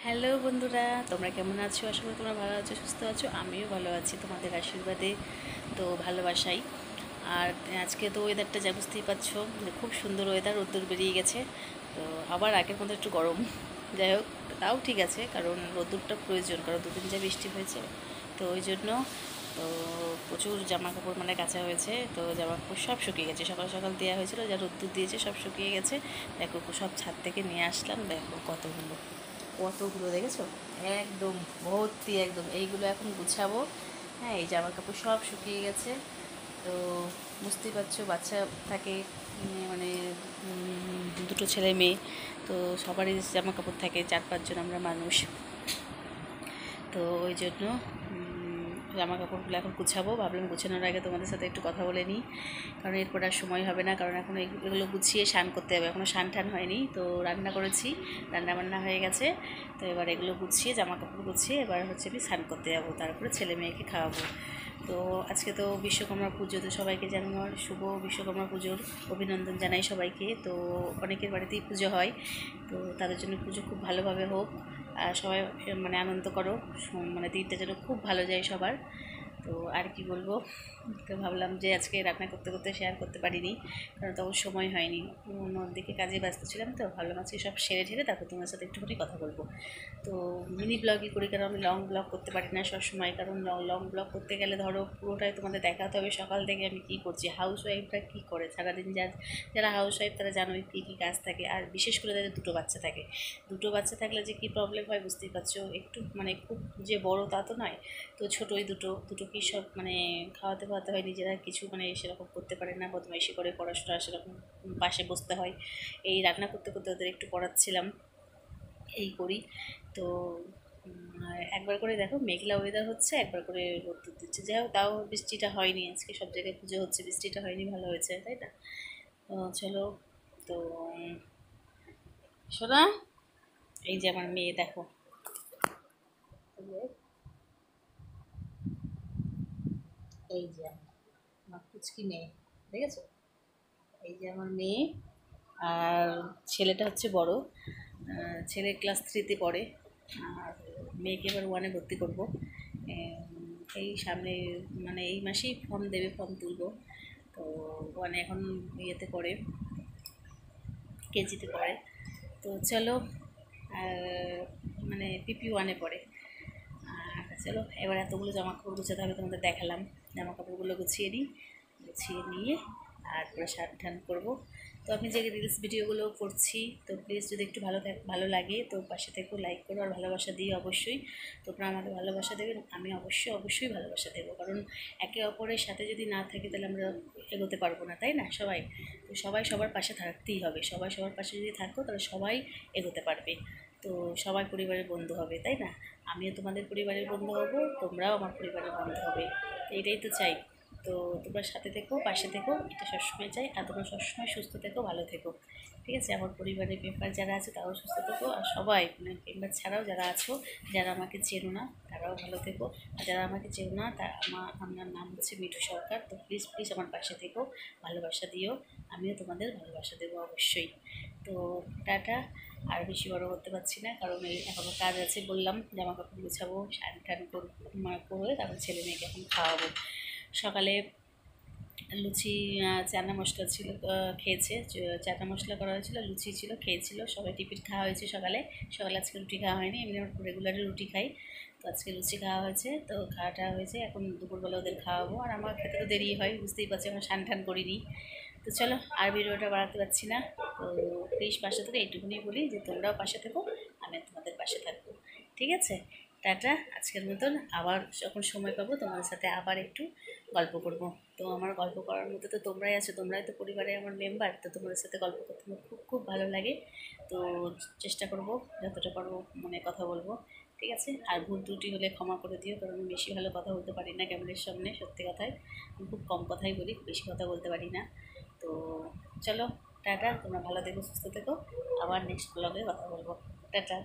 Hello বন্ধুরা, তোমরা কেমন আছো? আশা করি তোমরা ভালো আছো, সুস্থ আছো। আমিও ভালো আছি তোমাদের আশীর্বাদে, তো ভালোবাসাই। আর আজকে তো ওয়েদারটা যা বুঝতেই পারছো, খুব সুন্দর ওয়েদার, রোদ্দুর বেরিয়ে গেছে। তো আবার আগের মতো একটু গরম, যাই হোক তাও ঠিক আছে, কারণ রোদ্দুরটা প্রয়োজন, কারণ দুদিন যা বৃষ্টি হয়েছে, তো ওই জন্য তো প্রচুর জামা কাপড় মানে কাচা হয়েছে। তো জামা কাপড় সব শুকিয়ে গেছে, সকাল সকাল দেওয়া হয়েছিল, যা রোদ্দুর দিয়েছে সব শুকিয়ে গেছে। দেখো সব ছাদ থেকে নিয়ে আসলাম, দেখো কতগুলো কতগুলো দেখেছো, একদম ভর্তি, একদম এইগুলো এখন গুছাবো। হ্যাঁ, এই জামা কাপড় সব শুকিয়ে গেছে। তো বুঝতেই পারছো, বাচ্চা থাকে, মানে দুটো ছেলে মেয়ে, তো সবারই জামা কাপড় থাকে, 4-5 জন আমরা মানুষ। তো ওই জন্য জামা কাপড়গুলো এখন গুছাবো। ভাবলাম গুছানোর আগে তোমাদের সাথে একটু কথা বলে নিই, কারণ এরপর আর সময় হবে না, কারণ এখন এগুলো গুছিয়ে স্নান করতে হবে। এখনও স্নান টান হয়নি, তো রান্না করেছি, রান্না বান্না হয়ে গেছে। তো এবার এগুলো গুছিয়ে, জামা কাপড় গুছিয়ে এবার হচ্ছে আমি স্নান করতে যাবো, তারপরে ছেলে মেয়েকে খাওয়াবো। তো আজকে তো বিশ্বকর্মা পুজো, তো সবাইকে জানানোর শুভ বিশ্বকর্মা পুজোর অভিনন্দন জানাই সবাইকে। তো অনেকের বাড়িতেই পুজো হয়, তো তাদের জন্য পুজো খুব ভালোভাবে হোক, আর সবাই মানে আনন্দ করো, মানে দিনটা যেন খুব ভালো যায় সবার। তো আর কি বলবো, তো ভাবলাম যে আজকে রান্না করতে করতে শেয়ার করতে পারিনি, কারণ তখন সময় হয়নি, অন্যদিকে কাজে ব্যস্ত ছিলাম। তো ভাবলাম আজকে সব সেরে ঠেরে তারপর তোমার সাথে একটুখানি কথা বলবো। তো মিনি ব্লগই করি, কারণ আমি লং ব্লগ করতে পারি না সবসময়, কারণ লং ব্লগ করতে গেলে ধরো পুরোটাই তোমাদের দেখাতে হবে, সকাল থেকে আমি কী করছি, হাউস ওয়াইফরা কী করে সারাদিন, যারা হাউস ওয়াইফ তারা জানোই কী কী কাজ থাকে। আর বিশেষ করে তাদের দুটো বাচ্চা থাকে, দুটো বাচ্চা থাকলে যে কী প্রবলেম হয় বুঝতেই পারছো। একটু মানে খুব যে বড় তা তো নয়, তো ছোটোই দুটোকে সব মানে খাওয়াতে হয়, নিজেরা কিছু মানে সেরকম করতে পারে না, বদমাইশি করে, পড়াশোনা সেরকম পাশে বসতে হয়। এই রান্না করতে করতে ওদের একটু পড়াচ্ছিলাম, এই করি। তো একবার করে দেখো মেঘলা ওয়েদার হচ্ছে, একবার করে রোদ্দুর দিচ্ছে, যাই হোক তাও বৃষ্টিটা হয়নি আজকে। সব জায়গায় পুজো হচ্ছে, বৃষ্টিটা হয়নি, ভালো হয়েছে, তাই না? চলো, তো শোনা, এই যে আমার মেয়ে দেখো, এই যে আমার কুচকি মেয়ে, দেখেছো? এই যে আমার মেয়ে, আর ছেলেটা হচ্ছে বড়, ছেলে ক্লাস 3-তে পড়ে, আর মেয়েকে এবার 1-এ ভর্তি করবো। এই সামনে মানে এই মাসেই ফর্ম দেবে, ফর্ম তুলবো। তো 1-এ এখন ইয়েতে পড়ে, কেজিতে পড়ে। তো চলো, আর মানে PP 1-এ পড়ে। আর চলো, এবার এতগুলো জামা কাপড় গুছাতে হবে, তোমাদের দেখালাম। জামা কাপড়গুলো গুছিয়ে নিই, গুছিয়ে নিয়ে আর পুরো স্নান টান করবো। তো আমি যে রিলস ভিডিওগুলো করছি, তো প্লিজ যদি একটু ভালো লাগে তো পাশে থেকেও লাইক করো, আর ভালোবাসা দিই অবশ্যই। তোমরা আমাকে ভালোবাসা দেবেন, আমি অবশ্যই ভালোবাসা দেবো, কারণ একে অপরের সাথে যদি না থাকি তাহলে আমরা এগোতে পারবো না, তাই না? সবাই, তো সবাই সবার পাশে থাকতেই হবে, সবাই সবার পাশে যদি থাকো তাহলে সবাই এগোতে পারবে। তো সবাই পরিবারের বন্ধু হবে, তাই না? আমিও তোমাদের পরিবারের বন্ধু হব, তোমরাও আমার পরিবারের বন্ধু হবে, এইটাই তো চাই। তো তোমরা সাথে থেকো, পাশে থেকো, এটা সবসময় চাই। আর তোমরা সবসময় সুস্থ থেকো, ভালো থেকো, ঠিক আছে? আমার পরিবারের মেম্বার যারা আছে তারাও সুস্থ থেকো, আর সবাই মানে মেম্বার ছাড়াও যারা আছো, যারা আমাকে চেনো না তারাও ভালো থেকো। আর যারা আমাকে চেনো না, আমার নাম হচ্ছে মিঠু সরকার। তো প্লিজ প্লিজ আমার পাশে থেকো, ভালোবাসা দিও, আমিও তোমাদের ভালোবাসা দেবো অবশ্যই। তো টাটা। আর বেশি বড় করতে পারছি না, কারণ এই এখনও কাজ আছে, বললাম জামা কাপড় গুছাবো, স্নান টান করে তারপর ছেলে মেয়েকে এখন খাওয়াবো। সকালে লুচি, চানা মশলা ছিল, খেয়েছে, চানা মশলা করা হয়েছিল, লুচি ছিল, খেয়েছিল, সবাই টিফিন খাওয়া হয়েছে সকালে। সকালে আজকে রুটি খাওয়া হয়নি, এমনি রেগুলারই রুটি খাই, তো আজকে লুচি খাওয়া হয়েছে। তো খাওয়াটা হয়েছে, এখন দুপুরবেলা ওদের খাওয়াবো। আর আমার খেতে তো দেরি হয়, বুঝতেই পারছি, এখন স্নান টান করিনি। তো চলো, আর ভিডিওটা বাড়াতে পারছি না। তো প্লিজ পাশে থেকে এইটুকুনি বলি যে তোমরাও পাশে থেকো, আমি তোমাদের পাশে থাকবো, ঠিক আছে? টাটা, আজকের মতন। আবার যখন সময় পাবো তোমাদের সাথে আবার একটু গল্প করব। তো আমার গল্প করার মতো তো তোমরাই আছো, তোমরাই তো পরিবারের আমার মেম্বার, তো তোমাদের সাথে গল্প করতে আমার খুব খুব ভালো লাগে। তো চেষ্টা করব যতটা পারবো মানে কথা বলবো, ঠিক আছে? আর ভুল ত্রুটি হলে ক্ষমা করে দিও, কারণ আমি বেশি ভালো কথা বলতে পারি না ক্যামেরার সামনে, সত্যি কথায় আমি খুব কম কথাই বলি, বেশি কথা বলতে পারি না। তো চলো, টাটা, তোমরা ভালো থেকো, সুস্থ থেকো, আবার নেক্সট ব্লগে কথা বলবো। টাটা।